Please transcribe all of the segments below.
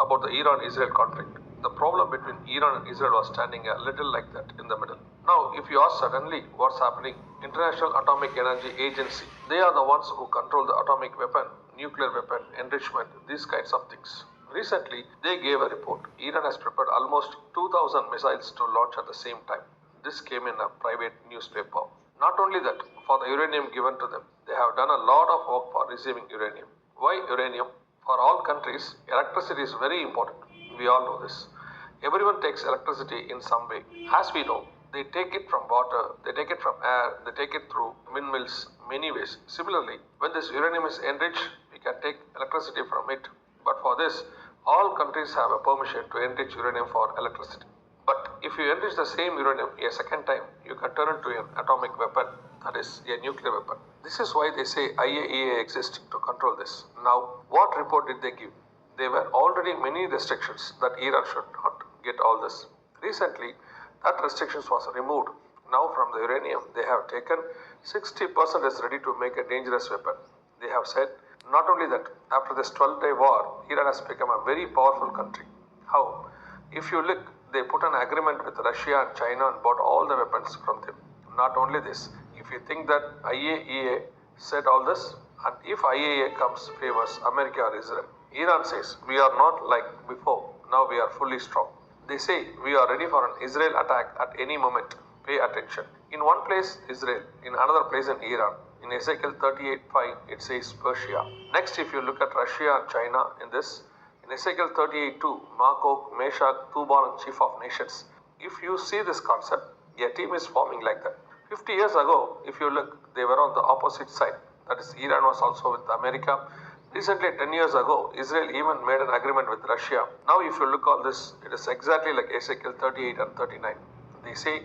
about the Iran-Israel conflict. The problem between Iran and Israel was standing a little like that in the middle. Now, if you ask suddenly what's happening, International Atomic Energy Agency, they are the ones who control the atomic weapon, nuclear weapon, enrichment, these kinds of things. Recently, they gave a report. Iran has prepared almost 2,000 missiles to launch at the same time. This came in a private newspaper. Not only that, for the uranium given to them, they have done a lot of work for receiving uranium. Why uranium? For all countries, electricity is very important. We all know this. Everyone takes electricity in some way. As we know, they take it from water, they take it from air, they take it through windmills, many ways. Similarly, when this uranium is enriched, we can take electricity from it. But for this, all countries have a permission to enrich uranium for electricity. But if you enrich the same uranium a second time, you can turn it to an atomic weapon, that is a nuclear weapon. This is why they say IAEA exists to control this. Now, what report did they give? There were already many restrictions that Iran should not get all this. Recently, that restrictions was removed. Now from the uranium, they have taken 60% is ready to make a dangerous weapon. They have said, not only that, after this 12-day war, Iran has become a very powerful country. How? If you look, they put an agreement with Russia and China and bought all the weapons from them. Not only this, if you think that IAEA said all this, and if IAEA comes favors America or Israel, Iran says, we are not like before, now we are fully strong. They say, we are ready for an Israel attack at any moment. Pay attention. In one place, Israel, in another place in Iran. In Ezekiel 38:5, it says Persia. Next, if you look at Russia and China in this, in Ezekiel 38:2, Magog, Meshach, Tubal and chief of nations. If you see this concept, a team is forming like that. 50 years ago, if you look, they were on the opposite side. That is, Iran was also with America. Recently, 10 years ago, Israel even made an agreement with Russia. Now, if you look on this, it is exactly like Ezekiel 38 and 39. They say,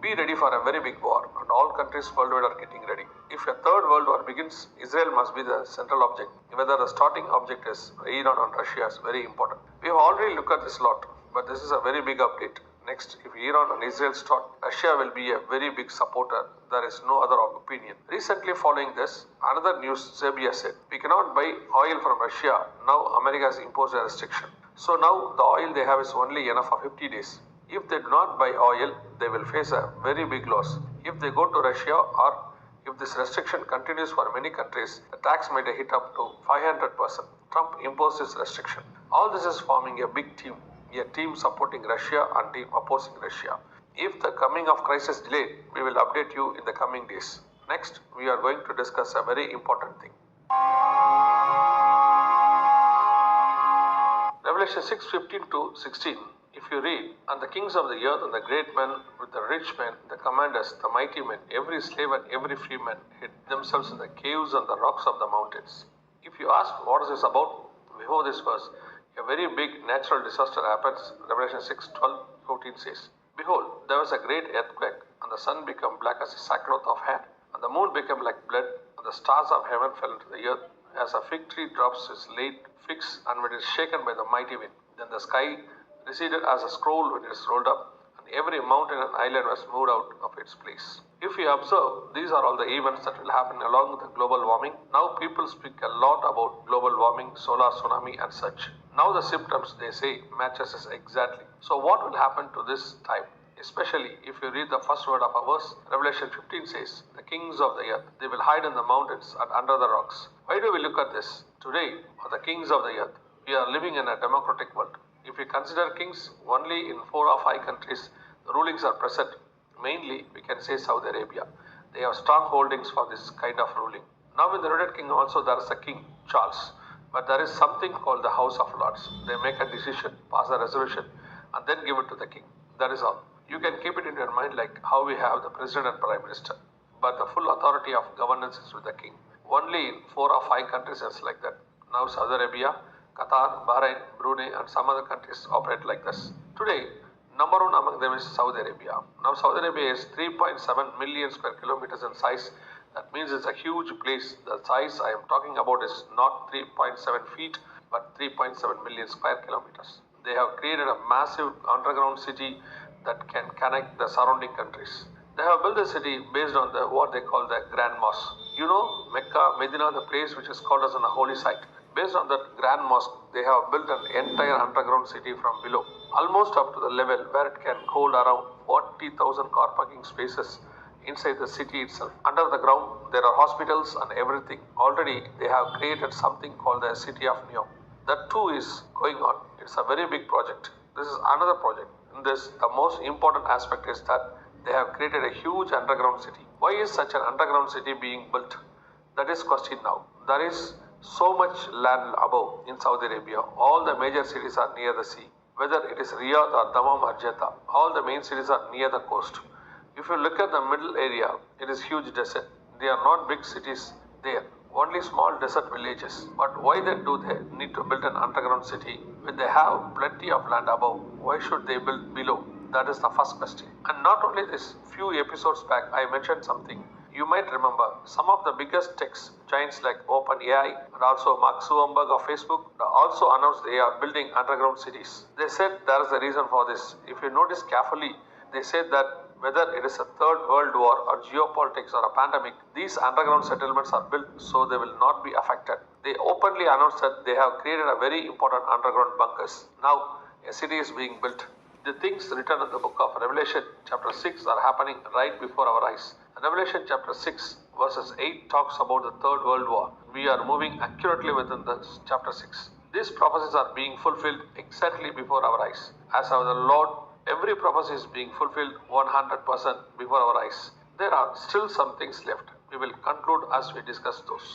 be ready for a very big war, and all countries worldwide are getting ready. If a third world war begins, Israel must be the central object. Whether the starting object is Iran or Russia is very important. We have already looked at this lot, but this is a very big update. Next, if Iran and Israel start, Russia will be a very big supporter. There is no other opinion. Recently following this, another news Serbia said, we cannot buy oil from Russia. Now America has imposed a restriction. So now the oil they have is only enough for 50 days. If they do not buy oil, they will face a very big loss. If they go to Russia or if this restriction continues for many countries, the tax might hit up to 500%. Trump imposed this restriction. All this is forming a big team. A team supporting Russia and team opposing Russia. If the coming of crisis delayed, we will update you in the coming days. Next, we are going to discuss a very important thing. Revelation 6:15 to 16. If you read, and the kings of the earth and the great men with the rich men, the commanders, the mighty men, every slave and every free man hid themselves in the caves and the rocks of the mountains. If you ask what is this about, before this verse, a very big natural disaster happens. Revelation 6:12-14 says, behold, there was a great earthquake, and the sun became black as a sackcloth of hair, and the moon became like blood, and the stars of heaven fell into the earth, as a fig tree drops is laid fixed, and when it is shaken by the mighty wind. Then the sky receded as a scroll when it is rolled up, and every mountain and island was moved out of its place. If we observe, these are all the events that will happen along with the global warming. Now people speak a lot about global warming, solar tsunami and such. Now the symptoms, they say, matches us exactly. So what will happen to this time? Especially if you read the first word of a verse, Revelation 15 says, the kings of the earth, they will hide in the mountains and under the rocks. Why do we look at this? Today, are the kings of the earth. We are living in a democratic world. If we consider kings, only in 4 or 5 countries, the rulings are present. Mainly, we can say Saudi Arabia. They have strong holdings for this kind of ruling. Now in the United Kingdom also there is a king, Charles. But there is something called the House of Lords. They make a decision, pass a resolution, and then give it to the king. That is all. You can keep it in your mind like how we have the president and prime minister. But the full authority of governance is with the king. Only in 4 or 5 countries is like that. Now Saudi Arabia, Qatar, Bahrain, Brunei and some other countries operate like this. Today, number 1 among them is Saudi Arabia. Now Saudi Arabia is 3.7 million square kilometers in size. That means it's a huge place. The size I am talking about is not 3.7 feet but 3.7 million square kilometers. They have created a massive underground city that can connect the surrounding countries. They have built the city based on what they call the Grand Mosque. You know, Mecca, Medina, the place which is called as a holy site. Based on that grand mosque, they have built an entire underground city from below, almost up to the level where it can hold around 40,000 car parking spaces inside the city itself. Under the ground, there are hospitals and everything. Already, they have created something called the City of Neom. That too is going on. It's a very big project. This is another project. In this, the most important aspect is that they have created a huge underground city. Why is such an underground city being built? That is question now. There is so much land above in Saudi Arabia. All the major cities are near the sea. Whether it is Riyadh or Dammam or Jeddah, all the main cities are near the coast. If you look at the middle area, it is huge desert. They are not big cities there, only small desert villages. But why then do they need to build an underground city when they have plenty of land above? Why should they build below? That is the first question. And not only this, few episodes back I mentioned something. You might remember some of the biggest tech giants like OpenAI and also Mark Zuckerberg of Facebook also announced they are building underground cities. They said there is a reason for this. If you notice carefully, they said that whether it is a third world war or geopolitics or a pandemic, these underground settlements are built so they will not be affected. They openly announced that they have created a very important underground bunkers. Now a city is being built. The things written in the book of Revelation chapter 6 are happening right before our eyes. Revelation chapter 6 verses 8 talks about the third world war. We are moving accurately within the chapter 6. These prophecies are being fulfilled exactly before our eyes. As our the Lord, every prophecy is being fulfilled 100% before our eyes. There are still some things left. We will conclude as we discuss those.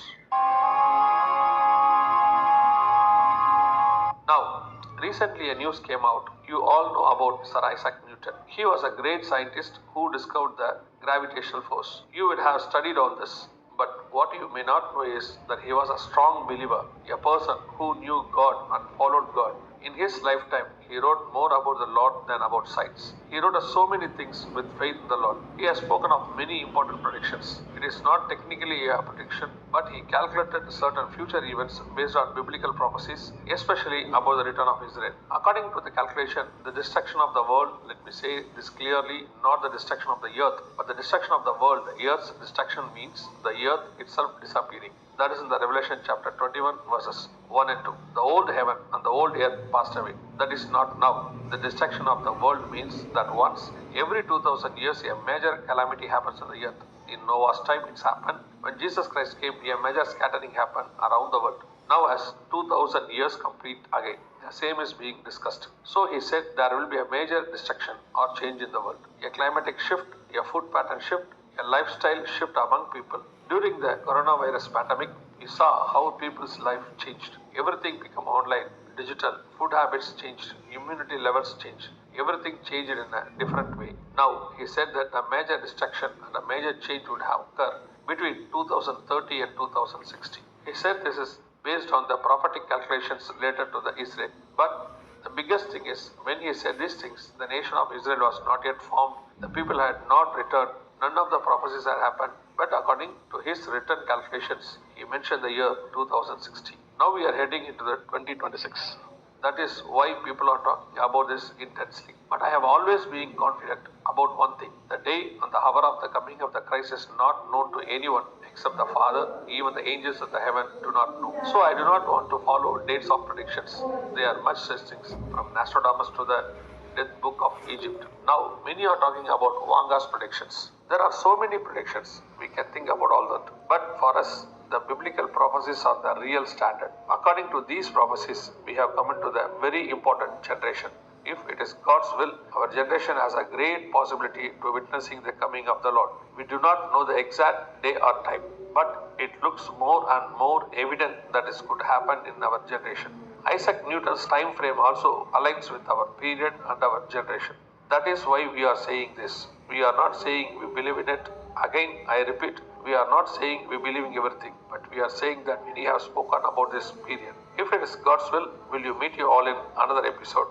Now, recently a news came out. You all know about Sir Isaac Newton. He was a great scientist who discovered the gravitational force. You would have studied all this. But what you may not know is that he was a strong believer, a person who knew God and followed God. In his lifetime, he wrote more about the Lord than about science. He wrote so many things with faith in the Lord. He has spoken of many important predictions. It is not technically a prediction, but he calculated certain future events based on biblical prophecies, especially about the return of Israel. According to the calculation, the destruction of the world, let me say this clearly, not the destruction of the earth, but the destruction of the world. The earth's destruction means the earth itself disappearing. That is in the Revelation chapter 21 verses 1 and 2. The old heaven and the old earth passed away. That is not now. The destruction of the world means that once every 2000 years a major calamity happens on the earth. In Noah's time it's happened. When Jesus Christ came, a major scattering happened around the world. Now as 2000 years complete again, the same is being discussed. So he said there will be a major destruction or change in the world. A climatic shift, a food pattern shift, a lifestyle shift among people. During the coronavirus pandemic, we saw how people's life changed. Everything became online, digital, food habits changed, immunity levels changed. Everything changed in a different way. Now, he said that a major destruction and a major change would have occurred between 2030 and 2060. He said this is based on the prophetic calculations related to the Israel. But the biggest thing is, when he said these things, the nation of Israel was not yet formed. The people had not returned. None of the prophecies had happened. But according to his written calculations, he mentioned the year 2060. Now we are heading into the 2026. That is why people are talking about this intensely. But I have always been confident about one thing. The day and the hour of the coming of the Christ is not known to anyone except the Father. Even the angels of the heaven do not know. So I do not want to follow dates of predictions. There are much such things, from Nostradamus to the death book of Egypt. Now many are talking about Wanga's predictions. There are so many predictions. We can think about all that. But for us, the biblical prophecies are the real standard. According to these prophecies, we have come into the very important generation. If it is God's will, our generation has a great possibility to witnessing the coming of the Lord. We do not know the exact day or time, but it looks more and more evident that this could happen in our generation. Isaac Newton's time frame also aligns with our period and our generation. That is why we are saying this. We are not saying we believe in it. Again, I repeat, we are not saying we believe in everything, but we are saying that we have spoken about this period. If it is God's will you meet you all in another episode.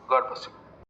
God bless you.